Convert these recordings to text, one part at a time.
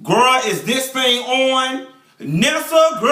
Girl, is this thing on? Nessa, girl,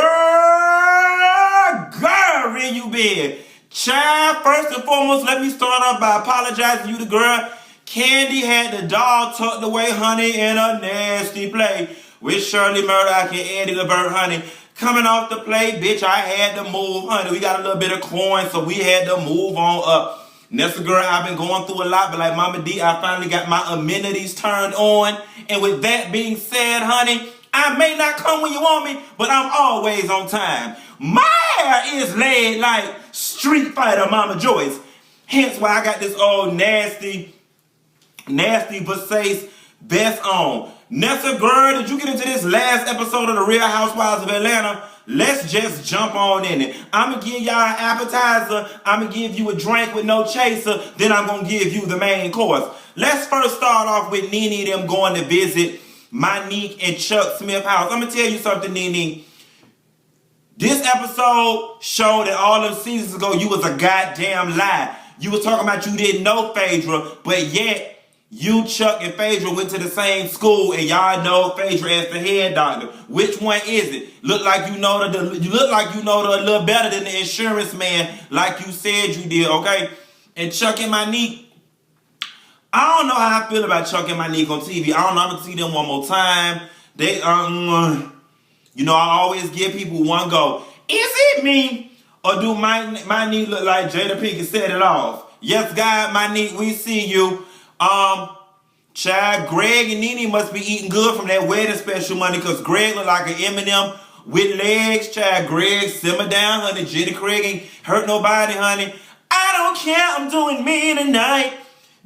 where you been? Child, first and foremost, let me start off by apologizing to you, the girl. Candy had the dog tucked away, honey, in a nasty play. With Shirley Murdoch and Eddie LeVert, honey. Coming off the play, bitch, I had to move, honey. We got a little bit of coin, so we had to move on up. Nessa, girl, I've been going through a lot, but like Mama D, I finally got my amenities turned on. And with that being said, honey, I may not come when you want me, but I'm always on time. My hair is laid like Street Fighter Mama Joyce. Hence why I got this old nasty Versace vest on. Nessa, girl, did you get into this last episode of The Real Housewives of Atlanta? Let's just jump on in it. I'm going to give y'all an appetizer. I'm going to give you a drink with no chaser. Then I'm going to give you the main course. Let's first start off with Nene them going to visit Monique and Chuck Smith's house. I'm going to tell you something, Nene. This episode showed that all them seasons ago you was a goddamn lie. You was talking about you didn't know Phaedra, but yet you, Chuck, and Phaedra went to the same school, and y'all know Phaedra as the head doctor. Which one is it? You look like you know the a little better than the insurance man, like you said you did, okay? And Chuck and Monique, I don't know how I feel about Chuck and Monique on TV. I don't know. I'm gonna see them one more time. They you know, I always give people one go. Is it me, or do Monique look like Jada Pinkett set it off? Yes, God, Monique, we see you. Child, Greg and Nene must be eating good from that wedding special money, because Greg look like an M&M with legs. Child, Greg, simmer down, honey. Jenny Craig ain't hurt nobody, honey. I don't care, I'm doing me tonight.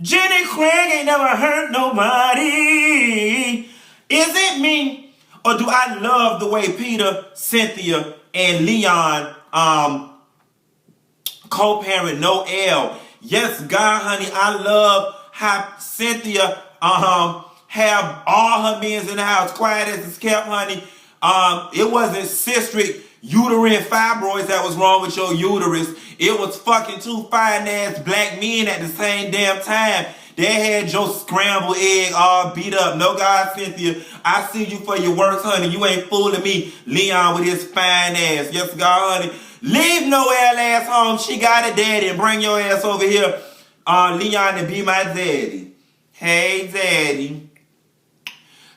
Jenny Craig ain't never hurt nobody. Is it me? Or do I love the way Peter, Cynthia, and Leon co-parent Noelle? Yes, God, honey, I love how Cynthia have all her men in the house. Quiet as it's kept, honey. It wasn't cystic uterine fibroids that was wrong with your uterus. It was fucking two fine-ass black men at the same damn time. They had your scrambled egg all beat up. No, God, Cynthia, I see you for your works, honey. You ain't fooling me. Leon with his fine ass. Yes, God, honey. Leave Noelle ass home. She got a daddy, and bring your ass over here, Leon, to be my daddy. Hey, daddy.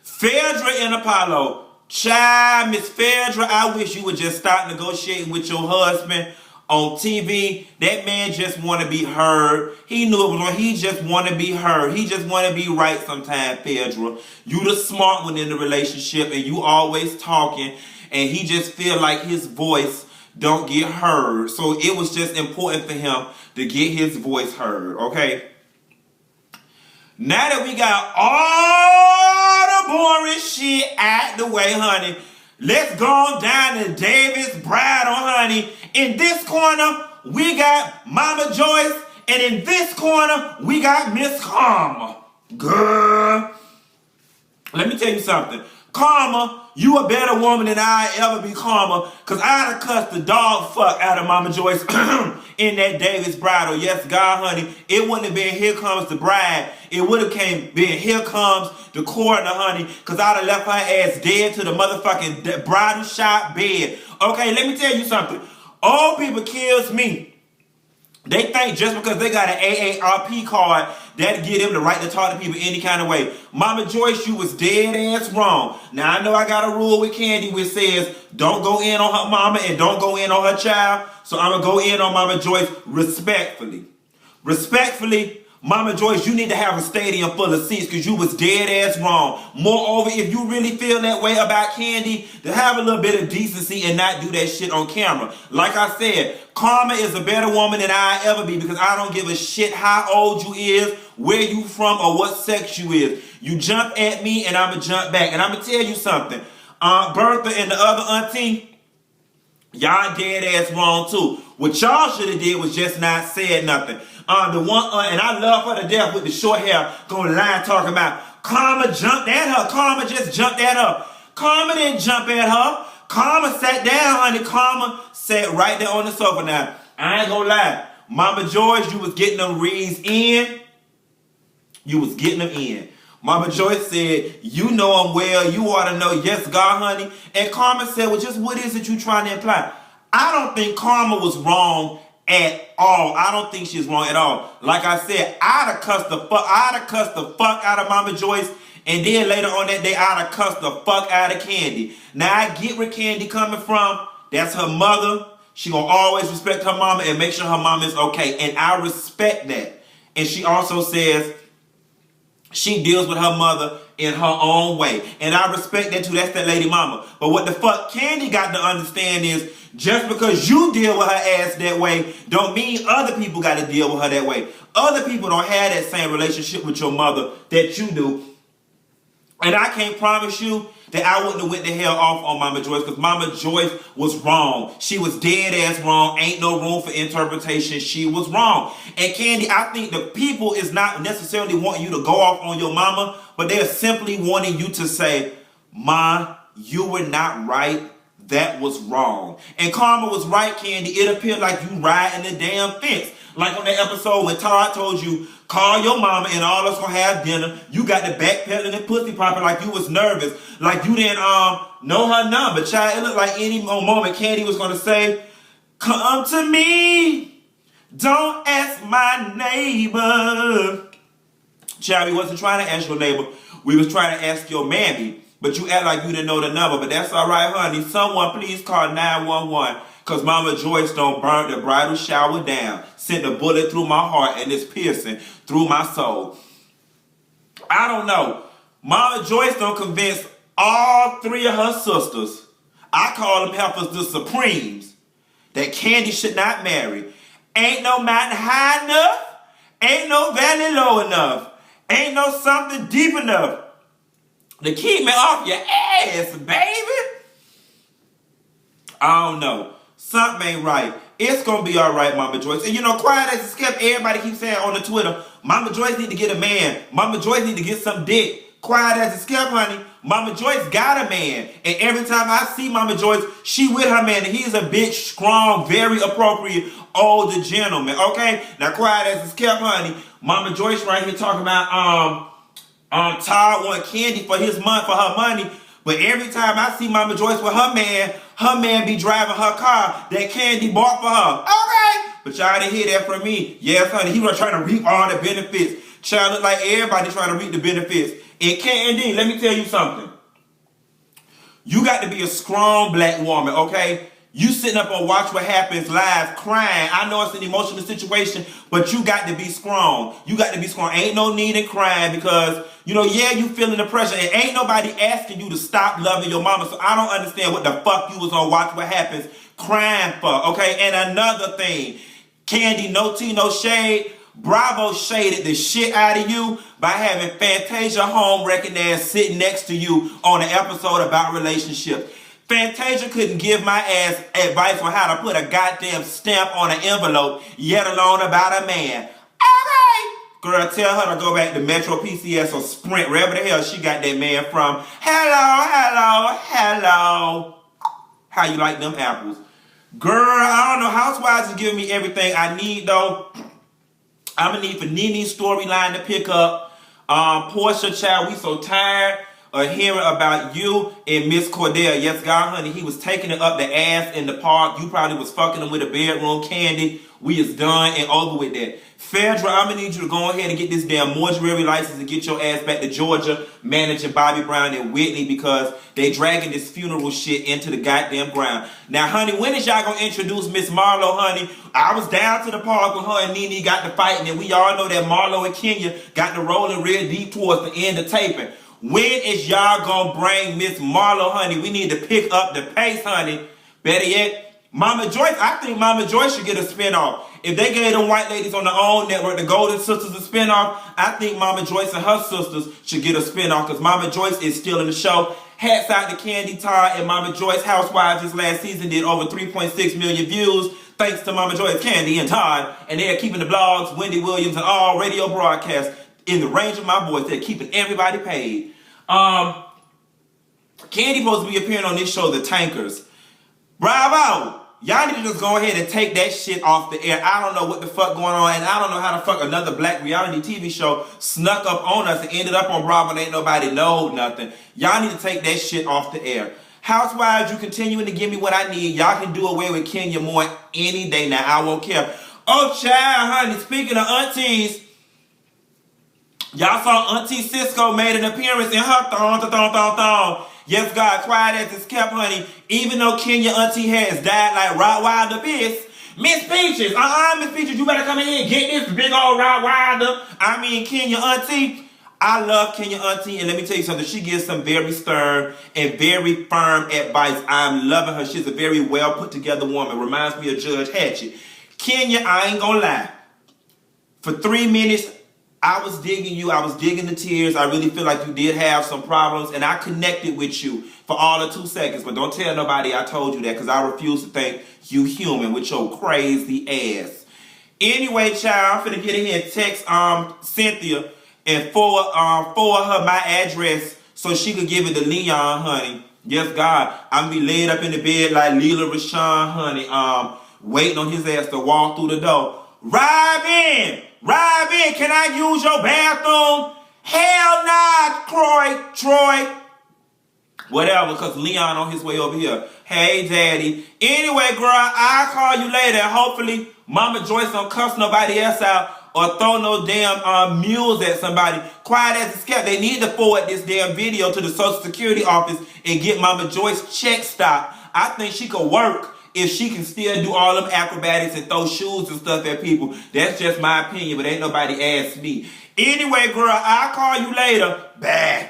Phaedra and Apollo. Child, Miss Phaedra, I wish you would just start negotiating with your husband on TV. That man just want to be heard. He knew it was wrong. He just want to be heard. He just want to be right sometime, Phaedra. You the smart one in the relationship, and you always talking, and he just feel like his voice don't get heard. So it was just important for him to get his voice heard, okay? Now that we got all the boring shit out the way, honey, let's go down to David's bridal, honey. In this corner, we got Mama Joyce, and in this corner, we got Miss Karma. Girl, let me tell you something. Karma, you a better woman than I ever be, Karma, because I'd have cussed the dog fuck out of Mama Joyce in that David's bridal. Yes, God, honey, it wouldn't have been here comes the bride. It would have been here comes the coroner, honey, because I'd have left her ass dead to the motherfucking bridal shop bed. Okay, let me tell you something. Old people kills me. They think just because they got an AARP card, that give them the right to talk to people any kind of way. Mama Joyce, you was dead ass wrong. Now, I know I got a rule with Candy which says don't go in on her mama and don't go in on her child. So I'm going to go in on Mama Joyce respectfully. Respectfully, Mama Joyce, you need to have a stadium full of seats because you was dead ass wrong. Moreover, if you really feel that way about Candy, to have a little bit of decency and not do that shit on camera. Like I said, Karma is a better woman than I ever be because I don't give a shit how old you is, where you from, or what sex you is. You jump at me and I'm going to jump back. And I'm going to tell you something. Aunt Bertha and the other auntie, y'all dead ass wrong too. What y'all should have did was just not said nothing. The one and I love her to death with the short hair going line talking about Karma jumped at her. Karma just jumped at her. Karma didn't jump at her. Karma sat down, honey. Karma sat right there on the sofa. Now, I ain't gonna lie. Mama George, you was getting them reads in. You was getting them in. Mama Joyce said, you know him well. You ought to know. Yes, God, honey. And Karma said, well, just what is it you trying to imply? I don't think Karma was wrong at all. I don't think she's wrong at all. Like I said, I'd have cussed the fuck out of Mama Joyce. And then later on that day, I'd have cussed the fuck out of Candy. Now, I get where Candy coming from. That's her mother. She gonna always respect her mama and make sure her mama is okay. And I respect that. And she also says she deals with her mother in her own way. And I respect that too. That's that lady mama. But what the fuck Candy got to understand is just because you deal with her ass that way don't mean other people got to deal with her that way. Other people don't have that same relationship with your mother that you do. And I can't promise you that I wouldn't have went the hell off on Mama Joyce, because Mama Joyce was wrong. She was dead ass wrong. Ain't no room for interpretation. She was wrong. And Candy, I think the people is not necessarily wanting you to go off on your mama, but they're simply wanting you to say, Ma, you were not right. That was wrong. And Karma was right, Candy. It appeared like you riding the damn fence. Like on that episode when Todd told you, call your mama and all us gonna have dinner. You got the backpedaling and pussy popping like you was nervous. Like you didn't know her number. Child, it looked like any moment Candy was gonna say, come to me. Don't ask my neighbor. Child, we wasn't trying to ask your neighbor. We was trying to ask your mammy. But you act like you didn't know the number. But that's all right, honey. Someone please call 911. Because Mama Joyce don't burn the bridal shower down. Sent a bullet through my heart and it's piercing through my soul. I don't know. Mama Joyce don't convince all three of her sisters. I call them heifers the Supremes. That Candy should not marry. Ain't no mountain high enough. Ain't no valley low enough. Ain't no something deep enough to keep me off your ass, baby. I don't know. Something ain't right. It's gonna be all right, Mama Joyce. And you know, quiet as a skip, everybody keeps saying on the Twitter, Mama Joyce need to get a man. Mama Joyce need to get some dick. Quiet as a skip, honey. Mama Joyce got a man. And every time I see Mama Joyce, she with her man. And he's a big, strong, very appropriate older gentleman. Okay? Now, quiet as a skip, honey. Mama Joyce right here talking about Todd want Candy for his month, for her money. But every time I see Mama Joyce with her man be driving her car that Candy bought for her. Okay. But y'all didn't hear that from me. Yes, honey, he was trying to reap all the benefits. Child, look like everybody trying to reap the benefits. And Candy, let me tell you something. You got to be a strong black woman, okay? You sitting up on Watch What Happens live crying. I know it's an emotional situation, but you got to be strong. You got to be strong. Ain't no need in crying because, you know, yeah, you feeling the pressure. And ain't nobody asking you to stop loving your mama. So I don't understand what the fuck you was on Watch What Happens crying for, okay? And another thing, Candy, no tea, no shade. Bravo shaded the shit out of you by having Fantasia home wrecking ass sitting next to you on an episode about relationships. Fantasia couldn't give my ass advice on how to put a goddamn stamp on an envelope, yet alone about a man. Okay. Girl, tell her to go back to Metro PCS or Sprint, wherever the hell she got that man from. Hello. How you like them apples? Girl, I don't know. Housewives is giving me everything I need, though. I'm going to need for Nene's storyline to pick up. Portia, child, we so tired of hearing about you and Miss Cordell. Yes, God, honey, he was taking it up the ass in the park. You probably was fucking him with a bedroom. Candy, we is done and over with that. Phaedra, I'm going to need you to go ahead and get this damn mortuary license and get your ass back to Georgia managing Bobby Brown and Whitney because they dragging this funeral shit into the goddamn ground. Now, honey, when is y'all going to introduce Miss Marlo, honey? I was down to the park when her and Nene got to fighting, and we all know that Marlo and Kenya got to rolling real deep towards the end of taping. When is y'all going to bring Miss Marlo, honey? We need to pick up the pace, honey. Better yet, Mama Joyce, I think Mama Joyce should get a spinoff. If they gave them white ladies on their own network, the Golden Sisters, a spinoff, I think Mama Joyce and her sisters should get a spinoff because Mama Joyce is still in the show. Hats out to Candy, Todd, and Mama Joyce. Housewives this last season did over 3.6 million views. Thanks to Mama Joyce, Candy, and Todd. And they're keeping the blogs, Wendy Williams, and all radio broadcasts in the range of my voice. They're keeping everybody paid. Candy supposed to be appearing on this show, The Tankers. Bravo! y'all need to just go ahead and take that shit off the air. I don't know what the fuck going on, and I don't know how the fuck another black reality TV show snuck up on us and ended up on Bravo and ain't nobody know nothing. Y'all need to take that shit off the air. Housewives, you continuing to give me what I need. Y'all can do away with Kenya Moore any day now. I won't care. Oh, child, honey, speaking of aunties, y'all saw Auntie Cisco made an appearance in her thong. Yes, God, quiet as it's kept, honey. Even though Kenya Auntie has died like Rottweiler Biss, Miss Peaches, Miss Peaches, you better come in here and get this big old Rottweiler. I mean, Kenya Auntie. I love Kenya Auntie, and let me tell you something. She gives some very stern and very firm advice. I'm loving her. She's a very well put together woman. Reminds me of Judge Hatchett. Kenya, I ain't gonna lie. For 3 minutes, I was digging you. I was digging the tears. I really feel like you did have some problems, and I connected with you for all of 2 seconds. But don't tell nobody I told you that, because I refuse to think you human with your crazy ass. Anyway, child, I'm finna get in here and text Cynthia and forward her my address so she could give it to Leon, honey. Yes, God, I'm gonna be laid up in the bed like Leela Rashawn, honey, waiting on his ass to walk through the door. Robin, can I use your bathroom? Hell nah, Troy. Whatever, because Leon on his way over here. Hey, Daddy. Anyway, girl, I'll call you later. Hopefully, Mama Joyce don't cuss nobody else out or throw no damn mules at somebody. Quiet as it's kept. They need to forward this damn video to the Social Security office and get Mama Joyce check stopped. I think she could work if she can still do all them acrobatics and throw shoes and stuff at people. That's just my opinion, but ain't nobody asked me. Anyway, girl, I'll call you later. Bye.